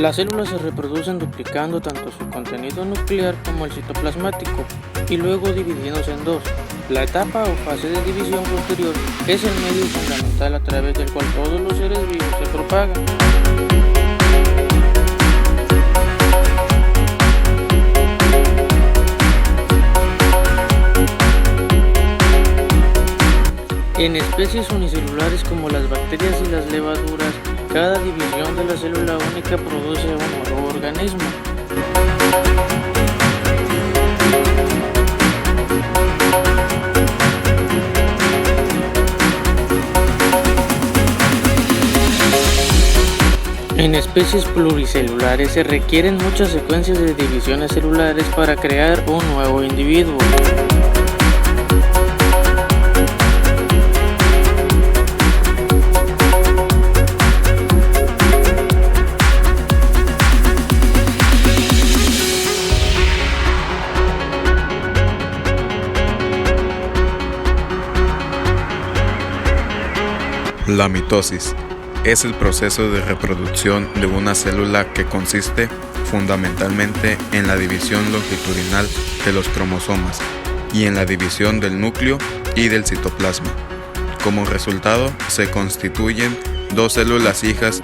Las células se reproducen duplicando tanto su contenido nuclear como el citoplasmático y luego dividiéndose en dos. La etapa o fase de división posterior es el medio fundamental a través del cual todos los seres vivos se propagan. En especies unicelulares como las bacterias y las levaduras, cada división de la célula única produce un nuevo organismo. En especies pluricelulares se requieren muchas secuencias de divisiones celulares para crear un nuevo individuo. La mitosis es el proceso de reproducción de una célula que consiste fundamentalmente en la división longitudinal de los cromosomas y en la división del núcleo y del citoplasma. Como resultado, se constituyen dos células hijas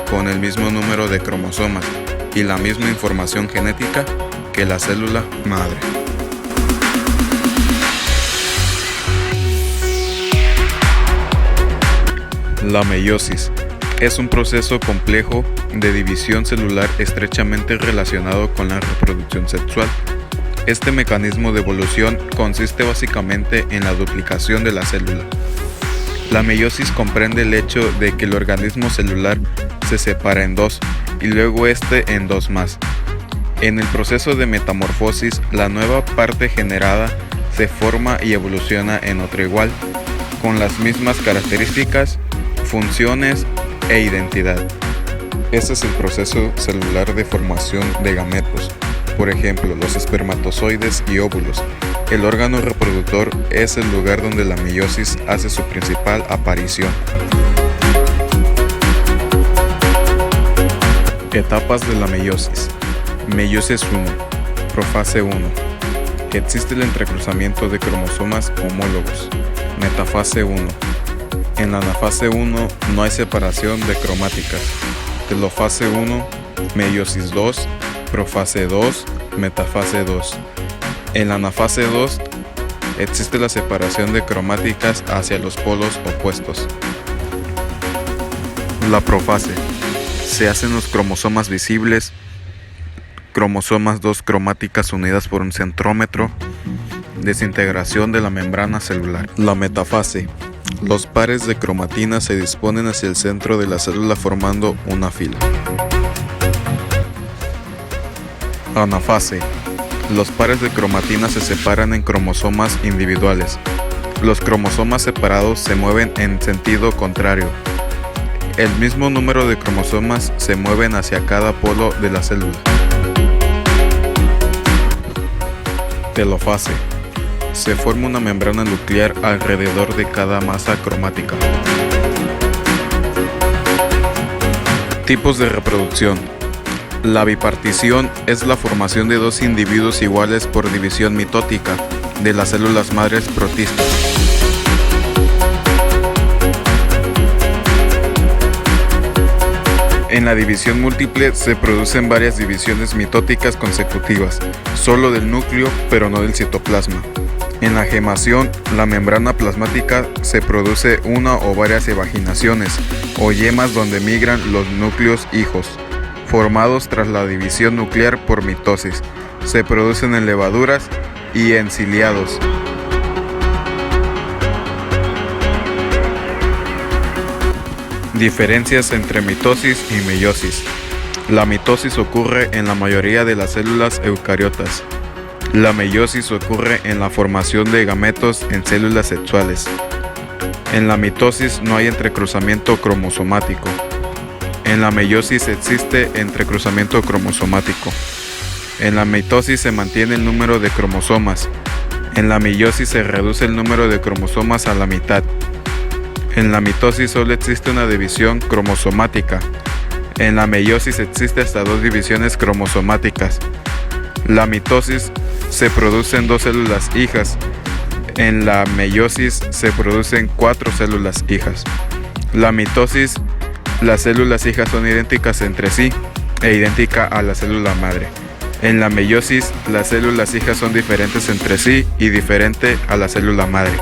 con el mismo número de cromosomas y la misma información genética que la célula madre. La meiosis es un proceso complejo de división celular estrechamente relacionado con la reproducción sexual. Este mecanismo de evolución consiste básicamente en la duplicación de la célula. La meiosis comprende el hecho de que el organismo celular se separa en dos y luego en dos más. En el proceso de metamorfosis, la nueva parte generada se forma y evoluciona en otra igual, con las mismas características, funciones e identidad. Este es el proceso celular de formación de gametos, por ejemplo, los espermatozoides y óvulos. El órgano reproductor es el lugar donde la meiosis hace su principal aparición. Etapas de la meiosis. Meiosis 1. Profase 1. Existe el entrecruzamiento de cromosomas homólogos. Metafase 1. En la anafase 1 no hay separación de cromáticas. Telofase 1, meiosis 2, profase 2, metafase 2. En la anafase 2 existe la separación de cromáticas hacia los polos opuestos. La profase. Se hacen los cromosomas visibles, cromosomas 2 cromáticas unidas por un centrómetro, desintegración de la membrana celular. La metafase. Los pares de cromatina se disponen hacia el centro de la célula formando una fila. Anafase. Los pares de cromatina se separan en cromosomas individuales. Los cromosomas separados se mueven en sentido contrario. El mismo número de cromosomas se mueven hacia cada polo de la célula. Telofase. Se forma una membrana nuclear alrededor de cada masa cromática. Tipos de reproducción. La bipartición es la formación de dos individuos iguales por división mitótica de las células madres protistas. En la división múltiple se producen varias divisiones mitóticas consecutivas, solo del núcleo pero no del citoplasma. En la gemación, la membrana plasmática se produce una o varias evaginaciones o yemas donde migran los núcleos hijos, formados tras la división nuclear por mitosis. Se producen en levaduras y en ciliados. Diferencias entre mitosis y meiosis. La mitosis ocurre en la mayoría de las células eucariotas. La meiosis ocurre en la formación de gametos en células sexuales. En la mitosis no hay entrecruzamiento cromosomático. En la meiosis existe entrecruzamiento cromosomático. En la mitosis se mantiene el número de cromosomas. En la meiosis se reduce el número de cromosomas a la mitad. En la mitosis solo existe una división cromosomática. En la meiosis existe hasta 2 divisiones cromosomáticas. La mitosis se producen 2 células hijas. En la meiosis se producen 4 células hijas. La mitosis, las células hijas son idénticas entre sí e idéntica a la célula madre. En la meiosis, las células hijas son diferentes entre sí y diferente a la célula madre.